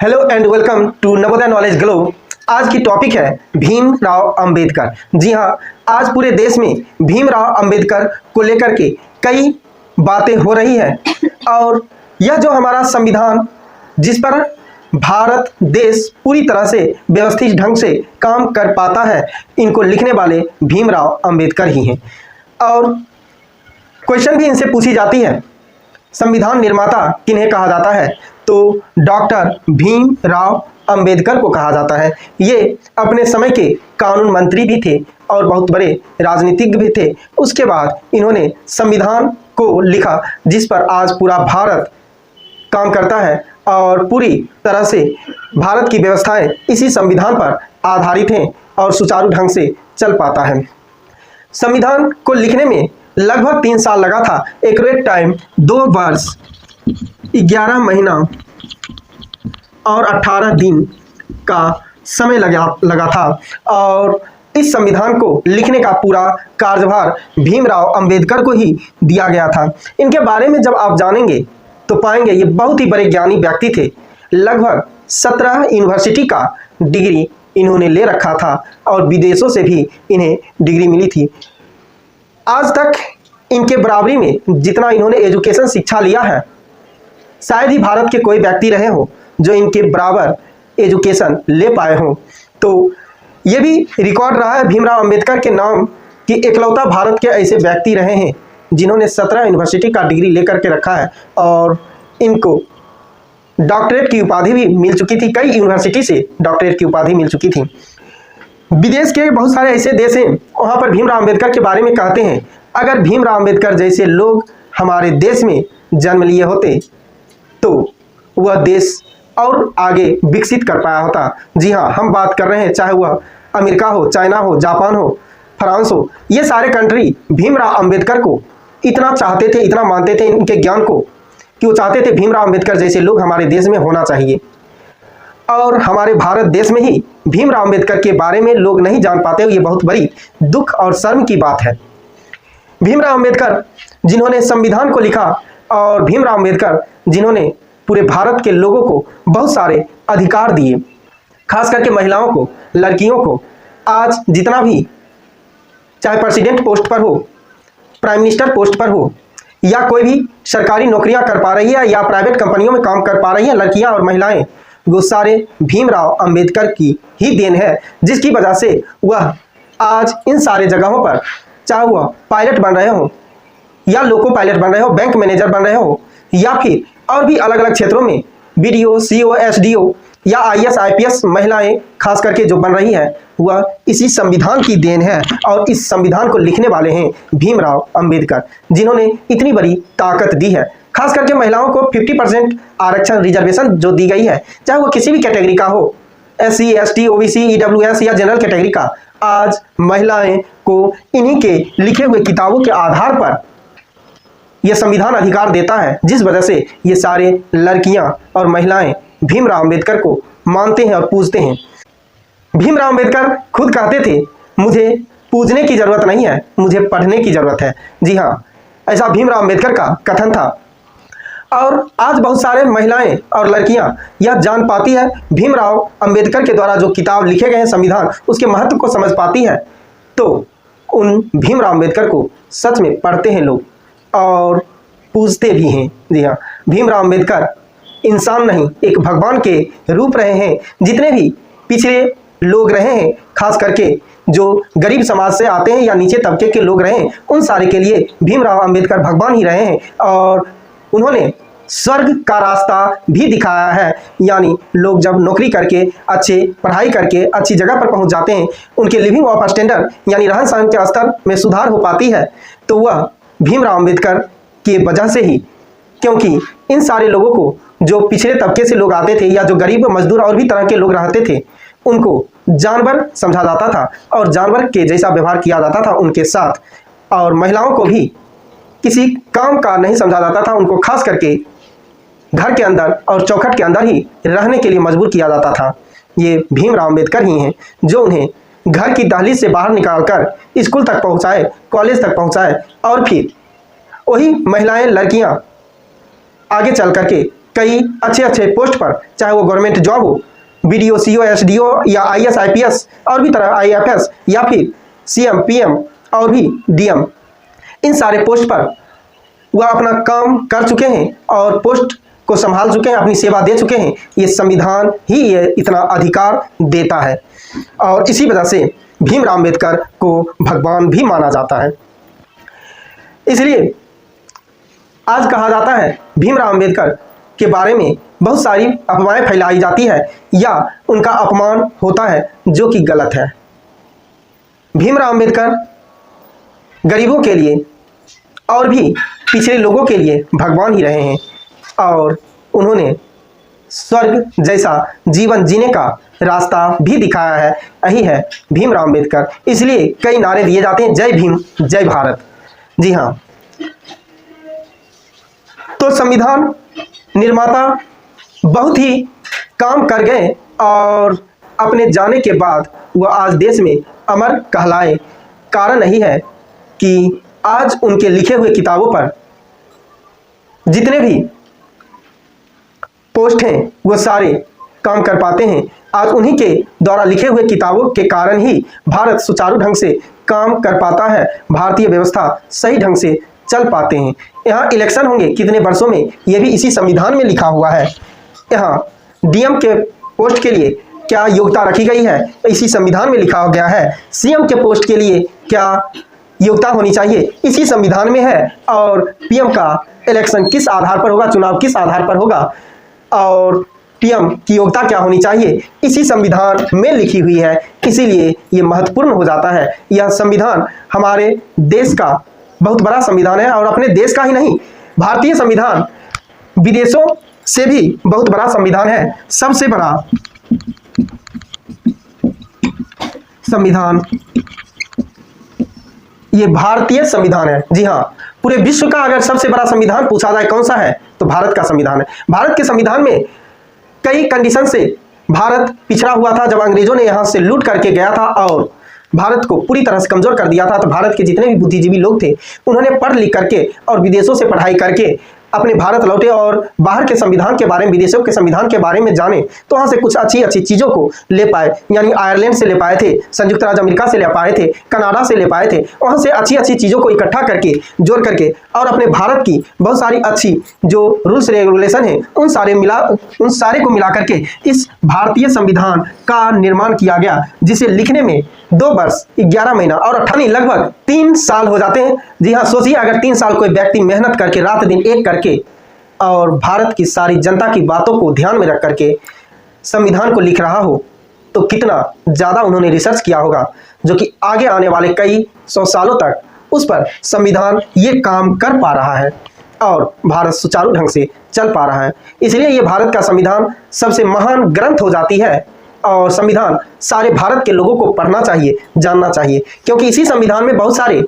Hello and welcome to Navodaya knowledge glow. आज की topic है भीमराव अंबेडकर। जी हाँ, आज पूरे देश में भीमराव अंबेडकर को लेकर के कई बातें हो रही है और यह जो हमारा संविधान जिस पर भारत देश पूरी तरह से व्यवस्थित ढंग से काम कर पाता है, इनको लिखने वाले भीमराव अंबेडकर ही हैं। और क्वेश्चन भी इनसे पूछी जाती है, संविधान निर्माता किन्हें कहा जाता है? तो डॉक्टर भीमराव अंबेडकर को कहा जाता है। ये अपने समय के कानून मंत्री भी थे और बहुत बड़े राजनीतिज्ञ भी थे। उसके बाद इन्होंने संविधान को लिखा जिस पर आज पूरा भारत काम करता है और पूरी तरह से भारत की व्यवस्थाएं इसी संविधान पर आधारित हैं और सुचारू ढंग से चल पाता है। संविधान को लिखने में लगभग 3 साल लगा था। एक्यूरेट टाइम 2 वर्ष 11 महीना और 18 दिन का समय लगा था और इस संविधान को लिखने का पूरा कार्यभार भीमराव अंबेडकर को ही दिया गया था। इनके बारे में जब आप जानेंगे तो पाएंगे ये बहुत ही बड़े ज्ञानी व्यक्ति थे। लगभग 17 यूनिवर्सिटी का डिग्री इन्होंने ले रखा था और विदेशों से भी इन्हें डिग्री मिली थी। आज तक इनके बराबरी में जितना इन्होंने एजुकेशन शिक्षा लिया है, शायद ही भारत के कोई व्यक्ति रहे हो जो इनके बराबर एजुकेशन ले पाए हों। तो ये भी रिकॉर्ड रहा है भीमराव अंबेडकर के नाम कि इकलौता भारत के ऐसे व्यक्ति रहे हैं जिन्होंने 17 यूनिवर्सिटी का डिग्री लेकर के रखा है और इनको डॉक्टरेट की उपाधि भी मिल चुकी थी। कई यूनिवर्सिटी से डॉक्टरेट की उपाधि मिल चुकी थी। विदेश के बहुत सारे ऐसे देश हैं, वहाँ पर भीमराव अंबेडकर के बारे में कहते हैं, अगर भीमराव अंबेडकर जैसे लोग हमारे देश में जन्म लिए होते तो वह देश और आगे विकसित कर पाया होता। जी हाँ, हम बात कर रहे हैं चाहे वह अमेरिका हो, चाइना हो, जापान हो, फ्रांस हो, ये सारे कंट्री भीमराव अंबेडकर को इतना चाहते थे, इतना मानते थे इनके ज्ञान को कि वो चाहते थे भीमराव अंबेडकर जैसे लोग हमारे देश में होना चाहिए। और हमारे भारत देश में ही भीमराव अंबेडकर के बारे में लोग नहीं जान पाते, ये बहुत बड़ी दुख और शर्म की बात है। भीमराव अंबेडकर जिन्होंने संविधान को लिखा और भीमराव अंबेडकर जिन्होंने पूरे भारत के लोगों को बहुत सारे अधिकार दिए, खास करके महिलाओं को, लड़कियों को। आज जितना भी चाहे प्रेसिडेंट पोस्ट पर हो, प्राइम मिनिस्टर पोस्ट पर हो या कोई भी सरकारी नौकरियां कर पा रही है या प्राइवेट कंपनियों में काम कर पा रही हैं लड़कियां और महिलाएं, वो सारे भीमराव अंबेडकर की ही देन है, जिसकी वजह से वह आज इन सारे जगहों पर, चाहे वह पायलट बन रहे हो या लोको पायलट बन रहे हो, बैंक मैनेजर बन रहे हो या फिर और भी अलग अलग क्षेत्रों में बीडीओ, सीओ, एसडीओ या आईएएस, आईपीएस महिलाएं खास करके जो बन रही है, वह इसी संविधान की देन है। और इस संविधान को लिखने वाले हैं भीमराव अंबेडकर, जिन्होंने इतनी बड़ी ताकत दी है। खास करके महिलाओं को 50% आरक्षण, रिजर्वेशन जो दी गई है, चाहे वो किसी भी कैटेगरी का हो, एससी, एसटी, ओबीसी, ईडब्ल्यूएस या जनरल कैटेगरी का, आज महिलाएं को इन्हीं के लिखे हुए किताबों के आधार पर यह संविधान अधिकार देता है, जिस वजह से ये सारे लड़कियां और महिलाएं भीमराव अंबेडकर को मानते हैं और पूजते हैं। भीमराव अंबेडकर खुद कहते थे, मुझे पूजने की जरूरत नहीं है, मुझे पढ़ने की जरूरत है। जी हाँ, ऐसा भीमराव अंबेडकर का कथन था। और आज बहुत सारे महिलाएं और लड़कियां यह जान पाती है, भीमराव अंबेडकर के द्वारा जो किताब लिखे गए हैं संविधान, उसके महत्व को समझ पाती है, तो उन भीमराव अंबेडकर को सच में पढ़ते हैं लोग और पूजते भी हैं। जी हाँ, भीमराव अंबेडकर इंसान नहीं, एक भगवान के रूप रहे हैं। जितने भी पिछड़े लोग रहे हैं, खास करके जो गरीब समाज से आते हैं या नीचे तबके के लोग रहे हैं, उन सारे के लिए भीमराव अंबेडकर भगवान ही रहे हैं और उन्होंने स्वर्ग का रास्ता भी दिखाया है। यानी लोग जब नौकरी करके, अच्छे पढ़ाई करके अच्छी जगह पर पहुंच जाते हैं, उनके लिविंग ऑफ स्टैंडर्ड यानी रहन सहन के स्तर में सुधार हो पाती है, तो वह भीमराव अंबेडकर की वजह से ही। क्योंकि इन सारे लोगों को, जो पिछड़े तबके से लोग आते थे या जो गरीब मजदूर और भी तरह के लोग रहते थे, उनको जानवर समझा जाता था और जानवर के जैसा व्यवहार किया जाता था उनके साथ। और महिलाओं को भी किसी काम का नहीं समझा जाता था, उनको खास करके घर के अंदर और चौखट के अंदर ही रहने के लिए मजबूर किया जाता था। ये भीमराव अंबेडकर ही हैं जो उन्हें घर की दहलीज से बाहर निकालकर स्कूल तक पहुंचाए, कॉलेज तक पहुंचाए और फिर वही महिलाएं, लड़कियां आगे चल करके कई अच्छे अच्छे पोस्ट पर, चाहे वो गवर्नमेंट जॉब हो, बीडीओ, सीओ, एसडीओ या आईएएस, आईपीएस और भी तरह आईएफएस या फिर सीएम, पीएम और भी डीएम, इन सारे पोस्ट पर वह अपना काम कर चुके हैं और पोस्ट को संभाल चुके हैं, अपनी सेवा दे चुके हैं। ये संविधान ही ये इतना अधिकार देता है और इसी वजह से भीमराव अंबेडकर को भगवान भी माना जाता है। इसलिए आज कहा जाता है भीमराव अंबेडकर के बारे में बहुत सारी अफवाहें फैलाई जाती है या उनका अपमान होता है, जो कि गलत है। भीमराव अंबेडकर गरीबों के लिए और भी पिछड़े लोगों के लिए भगवान ही रहे हैं और उन्होंने स्वर्ग जैसा जीवन जीने का रास्ता भी दिखाया है। यही है भीमराव अंबेडकर। इसलिए कई नारे दिए जाते हैं, जय भीम, जय भारत। जी हाँ, तो संविधान निर्माता बहुत ही काम कर गए और अपने जाने के बाद वह आज देश में अमर कहलाए। कारण यही है कि आज उनके लिखे हुए किताबों पर जितने भी पोस्ट हैं वो सारे काम कर पाते हैं। आज उन्हीं के द्वारा लिखे हुए किताबों के कारण ही भारत सुचारू ढंग से काम कर पाता है, भारतीय व्यवस्था सही ढंग से चल पाते हैं। यहाँ इलेक्शन होंगे कितने वर्षों में, ये भी इसी संविधान में लिखा हुआ है। यहाँ डीएम के पोस्ट के लिए क्या योग्यता रखी गई है, इसी संविधान में लिखा गया है। सीएम के पोस्ट के लिए क्या योग्यता होनी चाहिए, इसी संविधान में है। और पीएम का इलेक्शन किस आधार पर होगा, चुनाव किस आधार पर होगा और पीएम की योग्यता क्या होनी चाहिए, इसी संविधान में लिखी हुई है। इसीलिए ये महत्वपूर्ण हो जाता है। यह संविधान हमारे देश का बहुत बड़ा संविधान है और अपने देश का ही नहीं, भारतीय संविधान विदेशों से भी बहुत बड़ा संविधान है। सबसे बड़ा संविधान ये भारतीय संविधान है। जी हाँ, पूरे विश्व का अगर सबसे बड़ा संविधान पूछा जाए कौन सा है, तो भारत का संविधान है। भारत के संविधान में कई कंडीशन से भारत पिछड़ा हुआ था। जब अंग्रेजों ने यहाँ से लूट करके गया था और भारत को पूरी तरह से कमजोर कर दिया था, तो भारत के जितने भी बुद्धिजीवी लोग थे उन्होंने पढ़ लिख करके और विदेशों से पढ़ाई करके अपने भारत लौटे और बाहर के संविधान के बारे में, विदेशों के संविधान के बारे में जाने, तो वहाँ से कुछ अच्छी अच्छी चीज़ों को ले पाए। यानी आयरलैंड से ले पाए थे, संयुक्त राज्य अमेरिका से ले पाए थे, कनाडा से ले पाए थे। वहाँ से अच्छी अच्छी चीज़ों को इकट्ठा करके, जोड़ करके और अपने भारत की बहुत सारी अच्छी जो रूल्स रेगुलेशन है उन सारे को मिला करके इस भारतीय संविधान का निर्माण किया गया, जिसे लिखने में 2 वर्ष 11 महीना और 18 लगभग 3 साल हो जाते हैं। जी हाँ, सोचिए अगर 3 साल कोई व्यक्ति मेहनत करके रात दिन एक करके और भारत की सारी जनता की बातों को ध्यान में रख करके संविधान को लिख रहा हो, तो कितना ज़्यादा उन्होंने रिसर्च किया होगा, जो कि आगे आने वाले कई 100 सालों तक उस पर संविधान ये काम कर पा रहा है और भारत सुचारू ढंग से चल पा रहा है। इसलिए ये भारत का संविधान सबसे महान ग्रंथ हो जाती है और संविधान सारे भारत के लोगों को पढ़ना चाहिए, जानना चाहिए, क्योंकि इसी संविधान में बहुत सारे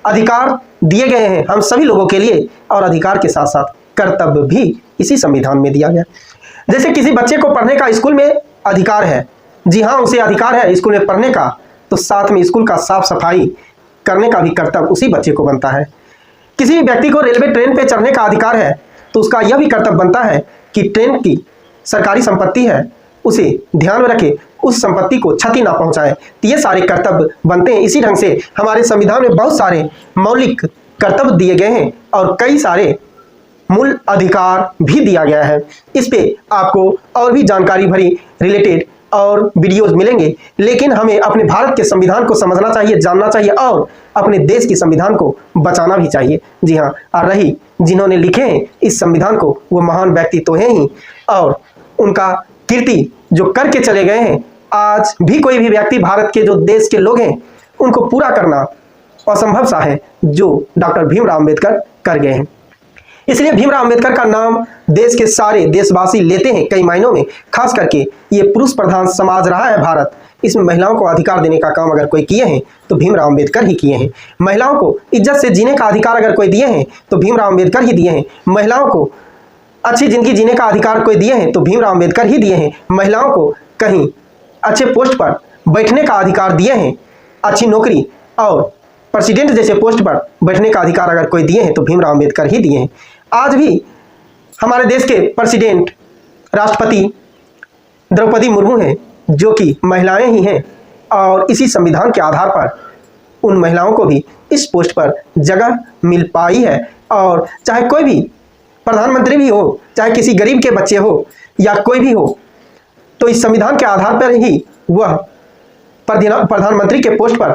अधिकार दिए गए हैं हम सभी लोगों के लिए और अधिकार के साथ साथ कर्तव्य भी इसी संविधान में दिया गया। जैसे किसी बच्चे को पढ़ने का स्कूल में अधिकार है, जी हाँ उसे अधिकार है स्कूल में पढ़ने का, तो साथ में स्कूल का साफ सफाई करने का भी कर्तव्य उसी बच्चे को बनता है। किसी भी व्यक्ति को रेलवे ट्रेन पे चढ़ने का अधिकार है, तो उसका यह भी कर्तव्य बनता है कि ट्रेन की सरकारी संपत्ति है उसे ध्यान में रखे, उस संपत्ति को क्षति ना पहुंचाए। तो ये सारे कर्तव्य बनते हैं। इसी ढंग से हमारे संविधान में बहुत सारे मौलिक कर्तव्य दिए गए हैं और कई सारे मूल अधिकार भी दिया गया है। इस पे आपको और भी जानकारी भरी रिलेटेड और वीडियोज मिलेंगे, लेकिन हमें अपने भारत के संविधान को समझना चाहिए, जानना चाहिए और अपने देश के संविधान को बचाना भी चाहिए। जी हाँ, और रही जिन्होंने लिखे हैं इस संविधान को, वो महान व्यक्ति तो हैं ही और उनका कीर्ति जो करके चले गए हैं, आज भी कोई भी व्यक्ति भारत के जो देश के लोग हैं उनको पूरा करना असंभव सा है, जो डॉक्टर भीमराव अंबेडकर कर गए हैं। इसलिए भीमराव अंबेडकर का नाम देश के सारे देशवासी लेते हैं कई मायनों में। खास करके ये पुरुष प्रधान समाज रहा है भारत, इसमें महिलाओं को अधिकार देने का काम अगर कोई किए हैं तो भीमराव अंबेडकर ही किए हैं। महिलाओं को इज्जत से जीने का अधिकार अगर कोई दिए हैं तो भीमराव अंबेडकर ही दिए हैं। महिलाओं को अच्छी जिंदगी जीने का अधिकार कोई दिए हैं तो भीमराव अंबेडकर ही दिए हैं। महिलाओं को कहीं अच्छे पोस्ट पर बैठने का अधिकार दिए हैं, अच्छी नौकरी और प्रेसिडेंट जैसे पोस्ट पर बैठने का अधिकार अगर कोई दिए हैं तो भीमराव अंबेडकर ही दिए हैं। आज भी हमारे देश के प्रेसिडेंट राष्ट्रपति द्रौपदी मुर्मू हैं, जो कि महिलाएं ही हैं, और इसी संविधान के आधार पर उन महिलाओं को भी इस पोस्ट पर जगह मिल पाई है। और चाहे कोई भी प्रधानमंत्री भी हो, चाहे किसी गरीब के बच्चे हो या कोई भी हो, तो इस संविधान के आधार पर ही वह प्रधानमंत्री के पोस्ट पर